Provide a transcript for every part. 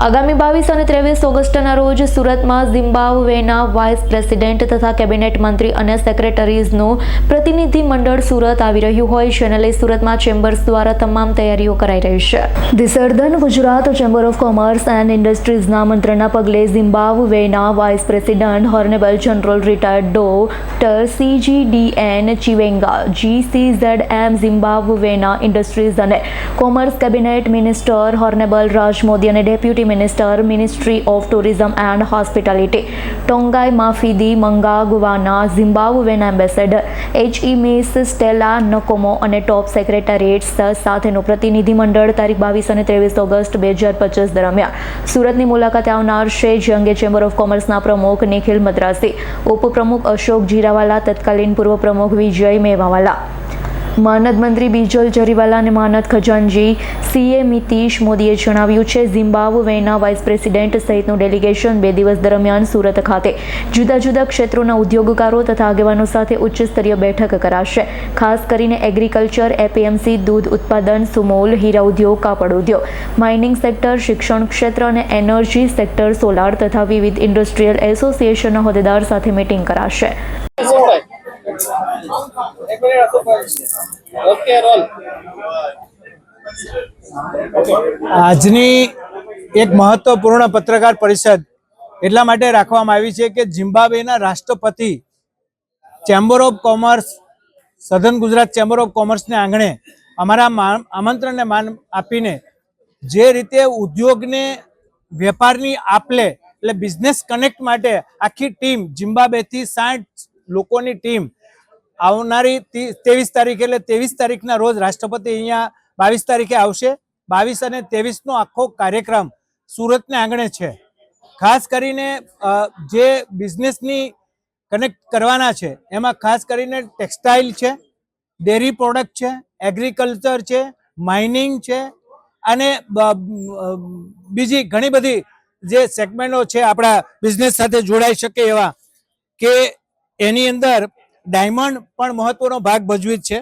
આગામી 22 અને 23 ઓગસ્ટના રોજ સુરતમાં ઝિમ્બાબ્વેના વાઇસ પ્રેસિડેન્ટ તથા કેબિનેટ મંત્રી અને સેક્રેટરીઝનું પ્રતિનિધિ મંડળ સુરત આવી રહ્યું હોય જેને લઈ સુરતમાં ચેમ્બર્સ દ્વારા તમામ તૈયારીઓ કરાઈ રહી છે. The southern Gujarat chamber of commerce and ઇન્ડસ્ટ્રીઝના આમંત્રણના પગલે ઝિમ્બાબ્વેના vice president honourable general retired doctor CGDN Chiwenga, GCZM ઝિમ્બાબ્વેના ઇન્ડસ્ટ્રીઝ અને commerce cabinet minister honourable Raj Modi અને deputy minister ministry of tourism and hospitality Tongai Mafidi મંગાગવાના ઝિમ્બાબ્વેના એમ્બેસેડર HE સ્ટેલા નકોમો અને ટોપ સેક્રેટરીએટ્સ સાથેનું પ્રતિનિધિમંડળ તારીખ 22 અને 23 ઓગસ્ટ 2025 દરમિયાન સુરતની મુલાકાતે આવનાર છે. જે અંગે ચેમ્બર ઓફ કોમર્સના પ્રમુખ નિખિલ મદ્રાસી, ઉપપ્રમુખ અશોક જીરાવાલા, તત્કાલીન પૂર્વ પ્રમુખ વિજય મેવાવાલા, માનદ મંત્રી બીજલ જરીવાલા અને માનદ ખજાનજી CA મિતીશ મોદીએ જણાવ્યું છે. ઝિમ્બાબ્વેના વાઇસ પ્રેસિડેન્ટ સહિતનું ડેલિગેશન 2 દિવસ દરમિયાન સુરત ખાતે જુદા જુદા ક્ષેત્રોના ઉદ્યોગકારો તથા આગેવાનો સાથે ઉચ્ચ સ્તરીય બેઠક કરાશે. ખાસ કરીને એગ્રીકલ્ચર, APMC, દૂધ ઉત્પાદન, સુમોલ, હીરા ઉદ્યોગ, કાપડ ઉદ્યોગ, માઇનિંગ સેક્ટર, શિક્ષણ ક્ષેત્ર અને એનર્જી સેક્ટર, સોલાર તથા વિવિધ ઇન્ડસ્ટ્રીયલ એસોસિએશનના હોદ્દેદાર સાથે મીટિંગ કરાશે. આજની એક મહત્વપૂર્ણ પત્રકાર પરિષદ એટલા માટે રાખવામાં આવી છે કે ઝિમ્બાબ્વેના રાષ્ટ્રપતિ chamber of commerce, southern Gujarat chamber of કોમર્સને આંગણે અમારા આમંત્રણને માન આપીને જે રીતે ઉદ્યોગને વેપારની આપલે એટલે બિઝનેસ કનેક્ટ માટે આખી ટીમ ઝિમ્બાબ્વેથી 60 લોકોની ટીમ આવનારી 23 તારીખ એટલે 23 તારીખના રોજ રાષ્ટ્રપતિ અહીંયા 22 તારીખે આવશે. 22 અને 23નો આખો કાર્યક્રમ સુરતને આંગણે છે. ખાસ કરીને જે બિઝનેસની કનેક્ટ કરવાના છે એમાં ખાસ કરીને ટેક્સટાઇલ છે, ડેરી પ્રોડક્ટ છે, એગ્રીકલ્ચર છે, માઇનિંગ છે અને બીજી ઘણી બધી જે સેગમેન્ટો છે આપણા બિઝનેસ સાથે જોડાઈ શકે એવા, કે એની અંદર ડાયમંડ પણ મહત્વનો ભાગ ભજવી છે.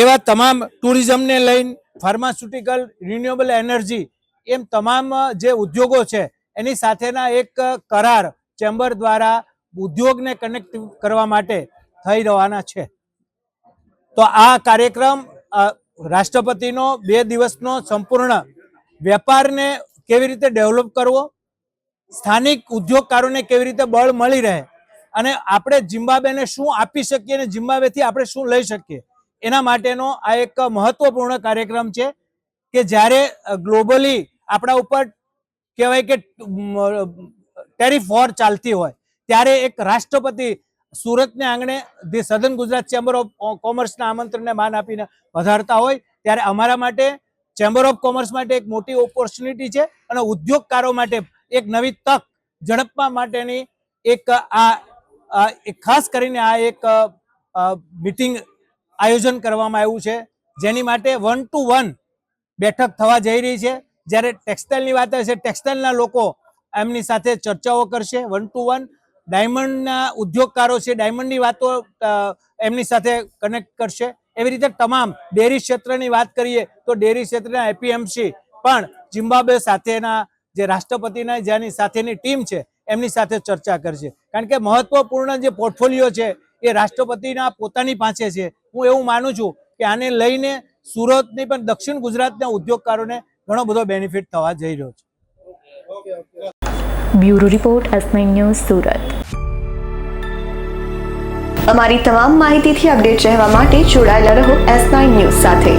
એવા તમામ ટુરિઝમને લઈને ફાર્માસ્યુટિકલ, રિન્યુએબલ એનર્જી એમ તમામ જે ઉદ્યોગો છે એની સાથેના એક કરાર ચેમ્બર દ્વારા ઉદ્યોગને કનેક્ટ કરવા માટે થઈ રહેવાના છે. તો આ કાર્યક્રમ રાષ્ટ્રપતિનો 2 દિવસનો સંપૂર્ણ વેપારને કેવી રીતે ડેવલપ કરવો, સ્થાનિક ઉદ્યોગકારોને કેવી રીતે બળ મળી રહે અને આપણે ઝિમ્બાબ્વેને શું આપી શકીએ અને ઝિમ્બાબ્વેથી આપણે શું લઈ શકીએ એના માટેનો આ એક મહત્વપૂર્ણ કાર્યક્રમ છે. કે જ્યારે ગ્લોબલી આપણા ઉપર કહેવાય કે ટેરિફ વોર ચાલતી હોય ત્યારે એક રાષ્ટ્રપતિ સુરતને આંગણે the southern Gujarat chamber of કોમર્સના આમંત્રણને માન આપીને વધારતા હોય ત્યારે અમારા માટે, ચેમ્બર ઓફ કોમર્સ માટે એક મોટી ઓપોર્ચ્યુનિટી છે અને ઉદ્યોગકારો માટે એક નવી તક ઝડપવા માટેની એક ખાસ કરીને આ એક મીટિંગ આયોજન કરવામાં આવ્યું છે, જેની માટે 1-to-1 બેઠક થવા જઈ રહી છે. જ્યારે ટેક્સટાઇલની વાત હશે, ટેક્સટાઇલના લોકો એમની સાથે ચર્ચાઓ કરશે. 1-to-1 ડાયમંડના ઉદ્યોગકારો છે, ડાયમંડની વાતો એમની સાથે કનેક્ટ કરશે. એવી રીતે તમામ ડેરી ક્ષેત્રની વાત કરીએ તો ડેરી ક્ષેત્રના APMC પણ ઝિમ્બાબ્વે સાથેના જે રાષ્ટ્રપતિના જેની સાથેની ટીમ છે એમની સાથે ચર્ચા કરશે. કારણ કે મહત્વપૂર્ણ જે પોર્ટફોલિયો છે એ રાષ્ટ્રપતિના પોતાની પાસે છે. હું એવું માનું છું કે આને લઈને સુરતની પણ દક્ષિણ ગુજરાતના ઉદ્યોગકારોને ઘણો બધો બેનિફિટ થવા જઈ રહ્યો છે. Bureau report, S9 news, Surat. અમારી તમામ માહિતીથી અપડેટ રહેવા માટે જોડાયેલા રહો S9 ન્યૂઝ સાથે.